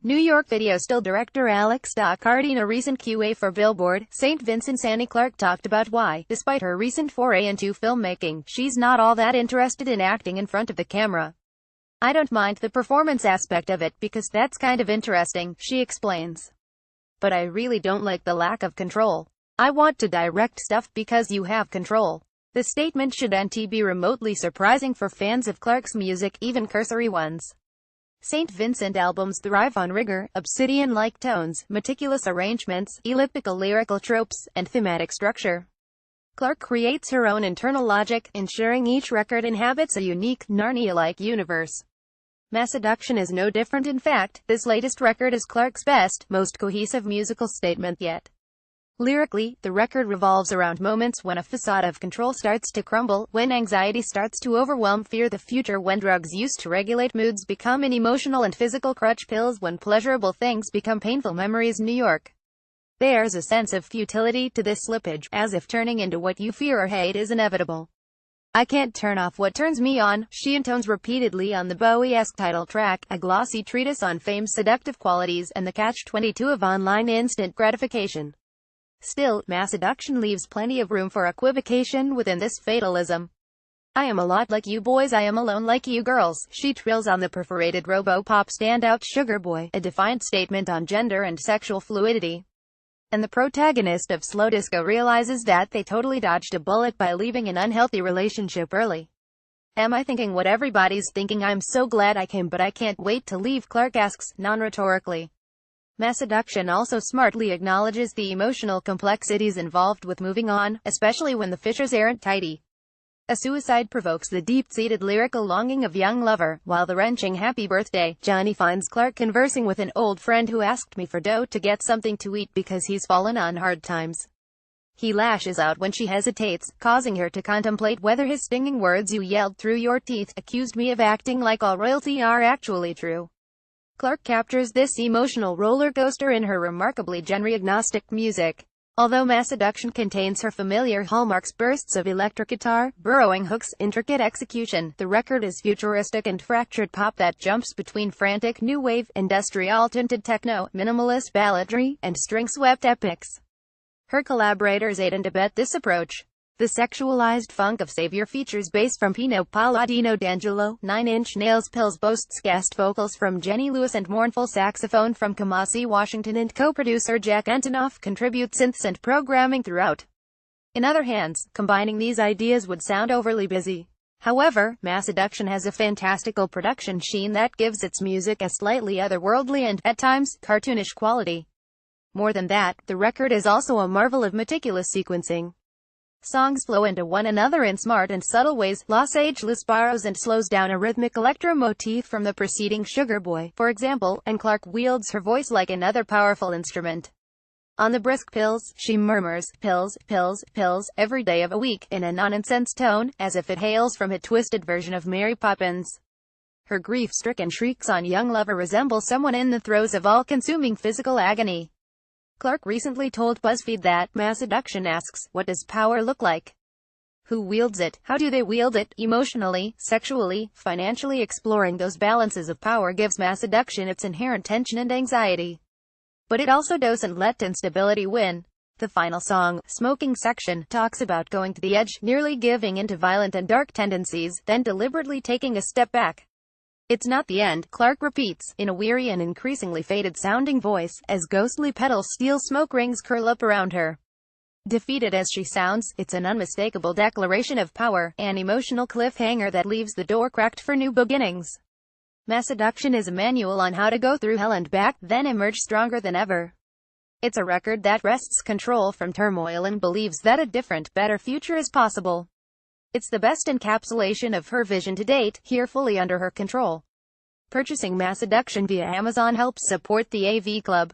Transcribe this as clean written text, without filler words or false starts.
New York video still director Alex Da CarteIn, a recent QA for Billboard, St. Vincent Annie Clark talked about why, despite her recent foray into filmmaking, she's not all that interested in acting in front of the camera. "I don't mind the performance aspect of it, because that's kind of interesting," she explains. "But I really don't like the lack of control. I want to direct stuff because you have control." The statement shouldn't be remotely surprising for fans of Clark's music, even cursory ones. St. Vincent albums thrive on rigor, obsidian-like tones, meticulous arrangements, elliptical lyrical tropes, and thematic structure. Clark creates her own internal logic, ensuring each record inhabits a unique, Narnia-like universe. Masseduction is no different. In fact, this latest record is Clark's best, most cohesive musical statement yet. Lyrically, the record revolves around moments when a facade of control starts to crumble, when anxiety starts to overwhelm fear the future, when drugs used to regulate moods become an emotional and physical crutch pills, when pleasurable things become painful memories. New York. There's a sense of futility to this slippage, as if turning into what you fear or hate is inevitable. "I can't turn off what turns me on," she intones repeatedly on the Bowie-esque title track, a glossy treatise on fame's seductive qualities, and the catch-22 of online instant gratification. Still, Masseduction leaves plenty of room for equivocation within this fatalism. "I am a lot like you boys, I am alone like you girls," she trills on the perforated robo-pop standout Sugar Boy, a defiant statement on gender and sexual fluidity. And the protagonist of Slow Disco realizes that they totally dodged a bullet by leaving an unhealthy relationship early. "Am I thinking what everybody's thinking? I'm so glad I came, but I can't wait to leave," Clark asks, non-rhetorically. Masseduction also smartly acknowledges the emotional complexities involved with moving on, especially when the fissures aren't tidy. A suicide provokes the deep-seated lyrical longing of young lover, while the wrenching "Happy Birthday, Johnny" finds Clark conversing with an old friend who asked me for dough to get something to eat because he's fallen on hard times. He lashes out when she hesitates, causing her to contemplate whether his stinging words "you yelled through your teeth, accused me of acting like all royalty" are actually true. Clark captures this emotional roller coaster in her remarkably genre-agnostic music. Although Masseduction contains her familiar hallmarks, bursts of electric guitar, burrowing hooks, intricate execution, the record is futuristic and fractured pop that jumps between frantic new wave, industrial-tinted techno, minimalist balladry, and string-swept epics. Her collaborators aid and abet this approach. The sexualized funk of Savior features bass from Pino Palladino D'Angelo, 9 Inch Nails Pills boasts guest vocals from Jenny Lewis and mournful saxophone from Kamasi Washington, and co-producer Jack Antonoff contributes synths and programming throughout. In other hands, combining these ideas would sound overly busy. However, Masseduction has a fantastical production sheen that gives its music a slightly otherworldly and, at times, cartoonish quality. More than that, the record is also a marvel of meticulous sequencing. Songs flow into one another in smart and subtle ways. Los Angeles borrows and slows down a rhythmic electro motif from the preceding Sugar Boy, for example, and Clark wields her voice like another powerful instrument. On the brisk pills, she murmurs, "Pills, pills, pills," every day of a week, in a nonsense tone, as if it hails from a twisted version of Mary Poppins. Her grief-stricken shrieks on young lover resemble someone in the throes of all-consuming physical agony. Clark recently told BuzzFeed that Masseduction asks, "What does power look like? Who wields it? How do they wield it? Emotionally, sexually, financially?" Exploring those balances of power gives Masseduction its inherent tension and anxiety. But it also doesn't let instability win. The final song, Smoking Section, talks about going to the edge, nearly giving into violent and dark tendencies, then deliberately taking a step back. "It's not the end," Clark repeats, in a weary and increasingly faded-sounding voice, as ghostly petals steal smoke rings curl up around her. Defeated as she sounds, it's an unmistakable declaration of power, an emotional cliffhanger that leaves the door cracked for new beginnings. Masseduction is a manual on how to go through hell and back, then emerge stronger than ever. It's a record that wrests control from turmoil and believes that a different, better future is possible. It's the best encapsulation of her vision to date, here fully under her control. Purchasing Masseduction via Amazon helps support the AV Club.